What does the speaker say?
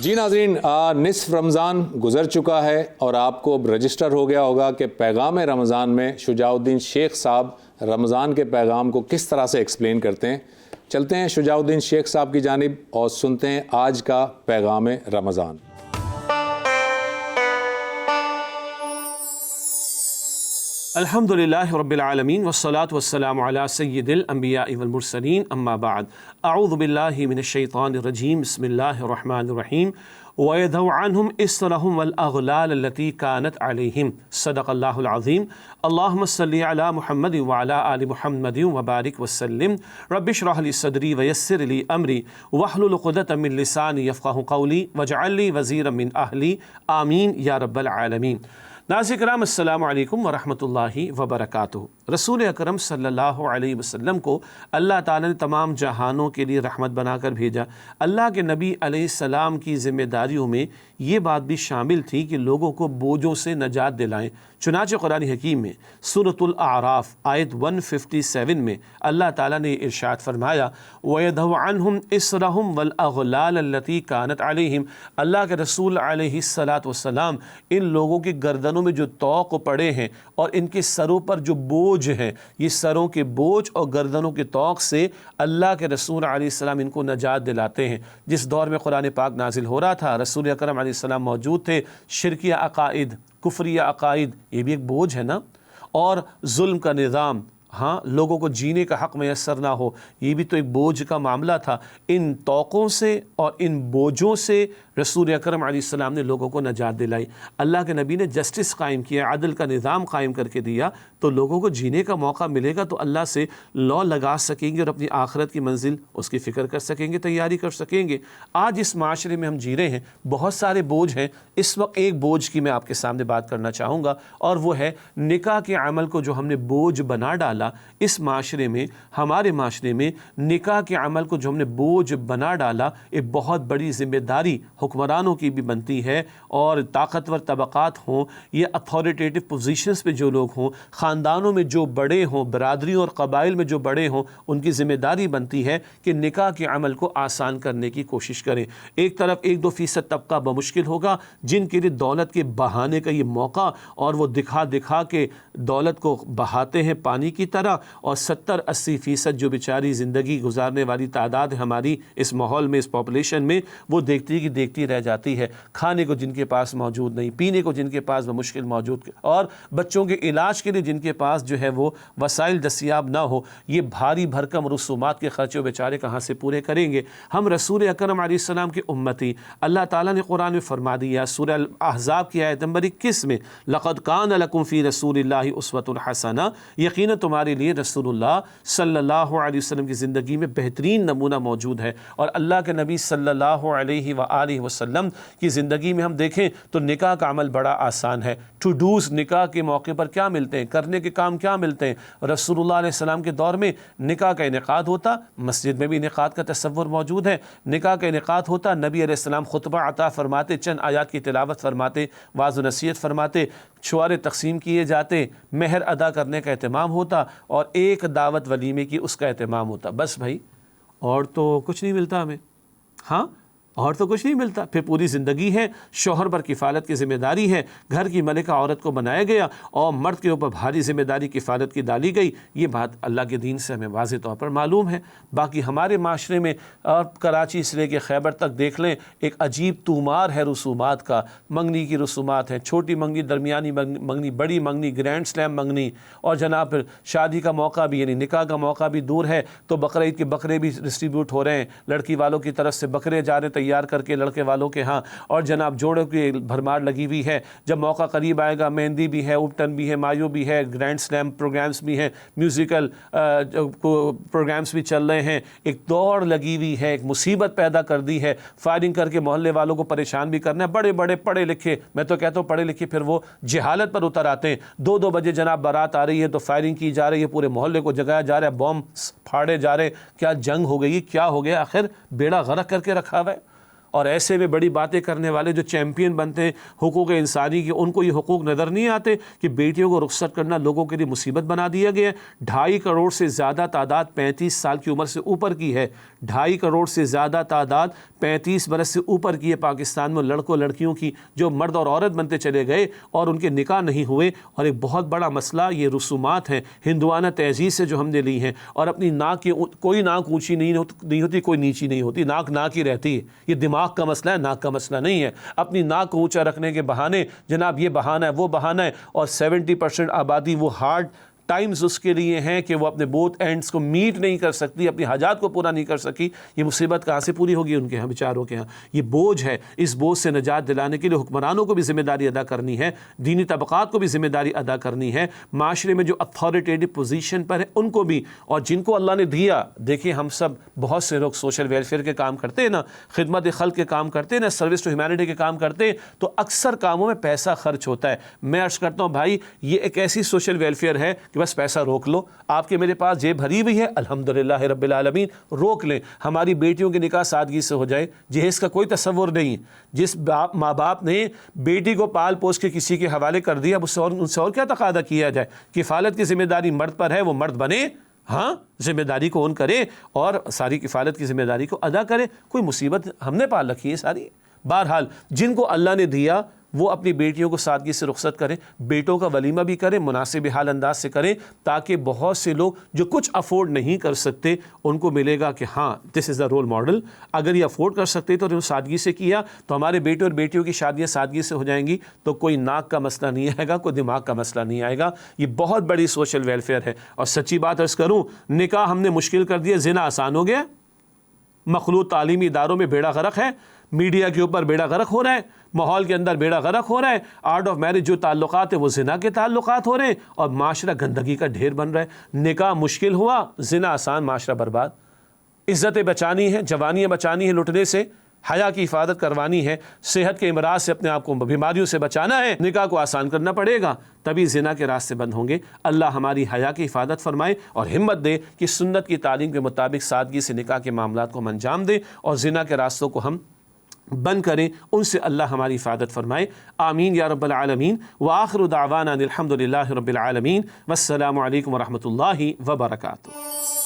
جی ناظرین، نصف رمضان گزر چکا ہے اور آپ کو اب رجسٹر ہو گیا ہوگا کہ پیغام رمضان میں شجاع الدین شیخ صاحب رمضان کے پیغام کو کس طرح سے ایکسپلین کرتے ہیں۔ چلتے ہیں شجاع الدین شیخ صاحب کی جانب اور سنتے ہیں آج کا پیغام رمضان۔ الحمدللہ رب العالمین والصلاة والسلام علی سید الانبیاء والمرسلین اما بعد اعوذ باللہ من الشیطان الرجیم بسم اللہ الرحمن الرحیم وَيَدَوْ عَنْهُمْ إِسْرَهُمْ وَالْأَغْلَالَ الَّتِي كَانَتْ عَلَيْهِمْ صدق اللہ العظیم۔ اللہم صلی علی محمد وعلی آل محمد وبارک وسلم۔ رب اشرح لی صدری ویسر لی امری واحلل عقدۃ من لسانی یفقہوا قولی واجعل لی وزیرا من اہلی آمین یا رب العالمین۔ ناظرین کرام السلام علیکم ورحمۃ اللہ وبرکاتہ۔ رسول اکرم صلی اللہ علیہ وسلم کو اللہ تعالیٰ نے تمام جہانوں کے لیے رحمت بنا کر بھیجا۔ اللہ کے نبی علیہ السلام کی ذمہ داریوں میں یہ بات بھی شامل تھی کہ لوگوں کو بوجھوں سے نجات دلائیں۔ چنانچہ قرآن حکیم میں سورۃ الاعراف آیت 157 میں اللہ تعالیٰ نے ارشاد فرمایا وَيَدَوْ عَنْهُمْ إِسْرَهُمْ وَالْأَغْلَالَ الَّتِي كَانَتْ عَلَيْهِمْ۔ اللہ کے رسول علیہ السلام ان لوگوں کی گردنوں میں جو طوق پڑے ہیں اور ان کے سروں پر جو بوجھ ہیں، یہ سروں کے بوجھ اور گردنوں کے طوق سے اللہ کے رسول علیہ السلام ان کو نجات دلاتے ہیں۔ جس دور میں قرآن پاک نازل ہو رہا تھا، رسول اکرم علیہ السلام موجود تھے، شرکیہ عقائد، کفریہ عقائد، یہ بھی ایک بوجھ ہے نا، اور ظلم کا نظام، ہاں لوگوں کو جینے کا حق میسر نہ ہو، یہ بھی تو ایک بوجھ کا معاملہ تھا۔ ان طوقوں سے اور ان بوجھوں سے رسول اکرم علیہ السلام نے لوگوں کو نجات دلائی۔ اللہ کے نبی نے جسٹس قائم کیا، عدل کا نظام قائم کر کے دیا، تو لوگوں کو جینے کا موقع ملے گا تو اللہ سے لا لگا سکیں گے اور اپنی آخرت کی منزل اس کی فکر کر سکیں گے، تیاری کر سکیں گے۔ آج اس معاشرے میں ہم جی رہے ہیں، بہت سارے بوجھ ہیں۔ اس وقت ایک بوجھ کی میں آپ کے سامنے بات کرنا چاہوں گا، اور وہ ہے نکاح کے عمل کو جو ہم نے بوجھ بنا ڈالا اس معاشرے میں، ہمارے معاشرے میں نکاح کے عمل کو جو ہم نے بوجھ بنا ڈالا، ایک بہت بڑی ذمہ داری حکمرانوں کی بھی بنتی ہے، اور طاقتور طبقات ہوں یا اتھارٹیٹو پوزیشنز پہ جو لوگ ہوں، خاندانوں میں جو بڑے ہوں، برادریوں اور قبائل میں جو بڑے ہوں، ان کی ذمہ داری بنتی ہے کہ نکاح کے عمل کو آسان کرنے کی کوشش کریں۔ ایک طرف 1-2% طبقہ بمشکل ہوگا جن کے لیے دولت کے بہانے کا یہ موقع، اور وہ دکھا دکھا کے دولت کو بہاتے ہیں پانی کی طرح، اور 70-80% جو بیچاری زندگی گزارنے والی تعداد ہے ہماری اس ماحول میں، اس پاپولیشن میں، وہ دیکھتی رہ جاتی ہے۔ کھانے کو جن کے پاس موجود نہیں، پینے کو جن کے پاس بمشکل موجود، اور بچوں کے علاج کے لیے جن کے پاس جو ہے وہ وسائل دستیاب نہ ہو، یہ بھاری بھرکم رسومات کے خرچے بیچارے کہاں سے پورے کریں گے؟ ہم رسول اکرم علیہ السلام کے امتی، اللہ تعالیٰ نے قرآن میں فرما دیا سورہ احزاب کی آیت نمبر 21 میں لَقَدْ كَانَ لَكُمْ فِي رَسُولِ اللَّهِ أُسْوَةٌ حَسَنَةٌ، یقیناً تمہارے لیے رسول اللہ صلی اللہ علیہ وسلم کی زندگی میں بہترین نمونہ موجود ہے۔ اور اللہ کے نبی صلی اللہ علیہ وآلہ وسلم کی زندگی میں ہم دیکھیں تو نکاح کا عمل بڑا آسان ہے۔ ٹو ڈوز نکاح کے موقع پر کیا ملتے ہیں، کرنے کے کام کیا ملتے ہیں؟ رسول اللہ علیہ السلام کے دور میں نکاح کا انعقاد ہوتا، مسجد میں بھی انعقاد کا تصور موجود ہے، نکاح کا انعقاد ہوتا، نبی علیہ السلام خطبہ عطا فرماتے، چند آیات کی تلاوت فرماتے، واعظ و نصیحت فرماتے، چھوارے تقسیم کیے جاتے، مہر ادا کرنے کا اہتمام ہوتا، اور ایک دعوت ولیمے کی اس کا اہتمام ہوتا۔ بس بھائی، اور تو کچھ نہیں ملتا ہمیں، ہاں اور تو کچھ نہیں ملتا۔ پھر پوری زندگی ہے، شوہر پر کفالت کی ذمہ داری ہے، گھر کی ملکہ عورت کو بنایا گیا اور مرد کے اوپر بھاری ذمہ داری کفالت کی ڈالی گئی۔ یہ بات اللہ کے دین سے ہمیں واضح طور پر معلوم ہے۔ باقی ہمارے معاشرے میں، اور کراچی سے لے کے خیبر تک دیکھ لیں، ایک عجیب تومار ہے رسومات کا۔ منگنی کی رسومات ہیں، چھوٹی منگنی، درمیانی منگنی، بڑی منگنی، گرینڈ سلیم منگنی، اور جناب پھر شادی کا موقع بھی، یعنی نکاح کا موقع بھی دور ہے تو بقرعید کے بکرے بھی ڈسٹریبیوٹ ہو رہے ہیں، لڑکی والوں کی طرف سے بکرے جا رہے تیار کر کے لڑکے والوں کے ہاں، اور جناب جوڑوں کی بھرمار لگی ہوئی ہے۔ جب موقع قریب آئے گا، مہندی بھی ہے، اپٹن بھی ہے، مایو بھی ہے، گرینڈ سلیم پروگرامز بھی ہیں، میوزیکل پروگرامز بھی چل رہے ہیں، ایک دوڑ لگی ہوئی ہے، ایک مصیبت پیدا کر دی ہے، فائرنگ کر کے محلے والوں کو پریشان بھی کرنا ہے۔ بڑے بڑے پڑھے لکھے، میں تو کہتا ہوں پڑھے لکھے، پھر وہ جہالت پر اتر آتے ہیں۔ 2 بجے جناب بارات آ رہی ہے تو فائرنگ کی جا رہی ہے، پورے محلے کو جگایا جا رہا ہے، بم پھاڑے جا رہے، کیا جنگ ہو گئی، کیا ہو گیا؟ آخر بیڑا غرق کر کے رکھا ہوا ہے۔ اور ایسے میں بڑی باتیں کرنے والے جو چیمپئن بنتے ہیں حقوق انسانی کے، ان کو یہ حقوق نظر نہیں آتے کہ بیٹیوں کو رخصت کرنا لوگوں کے لیے مصیبت بنا دیا گیا ہے۔ 2.5 کروڑ سے زیادہ تعداد 35 سال کی عمر سے اوپر کی ہے، 2.5 کروڑ سے زیادہ تعداد 35 برس سے اوپر کی ہے پاکستان میں لڑکوں لڑکیوں کی، جو مرد اور عورت بنتے چلے گئے اور ان کے نکاح نہیں ہوئے۔ اور ایک بہت بڑا مسئلہ یہ رسومات ہیں ہندوانہ تہذیب سے جو ہم نے لی ہیں، اور اپنی ناک کی کوئی ناک اونچی نہیں ہوتی، کوئی نیچی نہیں ہوتی، ناک ناک ہی رہتی ہے۔ یہ دماغ کا مسئلہ ہے، ناک کا مسئلہ نہیں ہے۔ اپنی ناک کو اونچا رکھنے کے بہانے جناب یہ بہانہ ہے وہ بہانہ ہے، اور 70% آبادی وہ ہارڈ ٹائمز اس کے لیے ہیں کہ وہ اپنے بوتھ اینڈز کو میٹ نہیں کر سکتی، اپنی حاجات کو پورا نہیں کر سکی۔ یہ مصیبت کہاں سے پوری ہوگی ان کے ہاں بیچاروں کے ہاں؟ یہ بوجھ ہے۔ اس بوجھ سے نجات دلانے کے لیے حکمرانوں کو بھی ذمہ داری ادا کرنی ہے، دینی طبقات کو بھی ذمہ داری ادا کرنی ہے، معاشرے میں جو اتھارٹیٹیو پوزیشن پر ہے ان کو بھی، اور جن کو اللہ نے دیا۔ دیکھیں ہم سب بہت سے لوگ سوشل ویلفیئر کے کام کرتے ہیں نا، خدمت خلق کے کام کرتے ہیں نا، سروس ٹو ہیومینٹی کے کام کرتے ہیں، تو اکثر کاموں میں پیسہ خرچ ہوتا ہے۔ میں عرض کرتا ہوں بھائی یہ ایک ایسی سوشل ویلفیئر ہے کہ بس پیسہ روک لو، آپ کے میرے پاس جیب بھری ہوئی ہے، الحمدللہ رب العالمین، روک لیں، ہماری بیٹیوں کے نکاح سادگی سے ہو جائے۔ جہیز کا کوئی تصور نہیں۔ جس ماں باپ نے بیٹی کو پال پوس کے کسی کے حوالے کر دیا، ان سے اور کیا تقاضا کیا جائے؟ کفالت کی ذمہ داری مرد پر ہے، وہ مرد بنے، ہاں ذمہ داری کو اون کرے اور ساری کفالت کی ذمہ داری کو ادا کرے۔ کوئی مصیبت ہم نے پال رکھی ہے ساری۔ بہرحال جن کو اللہ نے دیا وہ اپنی بیٹیوں کو سادگی سے رخصت کریں، بیٹوں کا ولیمہ بھی کریں، مناسب حال انداز سے کریں، تاکہ بہت سے لوگ جو کچھ افورڈ نہیں کر سکتے ان کو ملے گا کہ ہاں دس از دا رول ماڈل۔ اگر یہ افورڈ کر سکتے تو انہوں نے سادگی سے کیا، تو ہمارے بیٹے اور بیٹیوں کی شادیاں سادگی سے ہو جائیں گی، تو کوئی ناک کا مسئلہ نہیں آئے گا، کوئی دماغ کا مسئلہ نہیں آئے گا۔ یہ بہت بڑی سوشل ویلفیئر ہے۔ اور سچی بات عرض کروں، نکاح ہم نے مشکل کر دیا، زنا آسان ہو گیا۔ مخلوط تعلیمی اداروں میں بیڑا غرق ہے، میڈیا کے اوپر بیڑا غرق ہو رہا ہے، ماحول کے اندر بیڑا غرق ہو رہا ہے، آرٹ آف میرج جو تعلقات ہیں وہ زنا کے تعلقات ہو رہے ہیں، اور معاشرہ گندگی کا ڈھیر بن رہا ہے۔ نکاح مشکل ہوا، زنا آسان، معاشرہ برباد۔ عزتیں بچانی ہیں، جوانیاں بچانی ہیں لٹنے سے، حیا کی حفاظت کروانی ہے، صحت کے امراض سے اپنے آپ کو بیماریوں سے بچانا ہے، نکاح کو آسان کرنا پڑے گا، تبھی زنا کے راستے بند ہوں گے۔ اللہ ہماری حیا کی حفاظت فرمائے اور ہمت دے کہ سنت کی تعلیم کے مطابق سادگی سے نکاح کے معاملات کو ہم انجام دیں اور زنا کے راستوں کو ہم بند کریں، ان سے اللہ ہماری حفاظت فرمائے۔ آمین یا رب العالمین۔ وآخر دعوانا الحمد للہ رب العالمین، والسلام علیکم ورحمۃ اللہ وبرکاتہ۔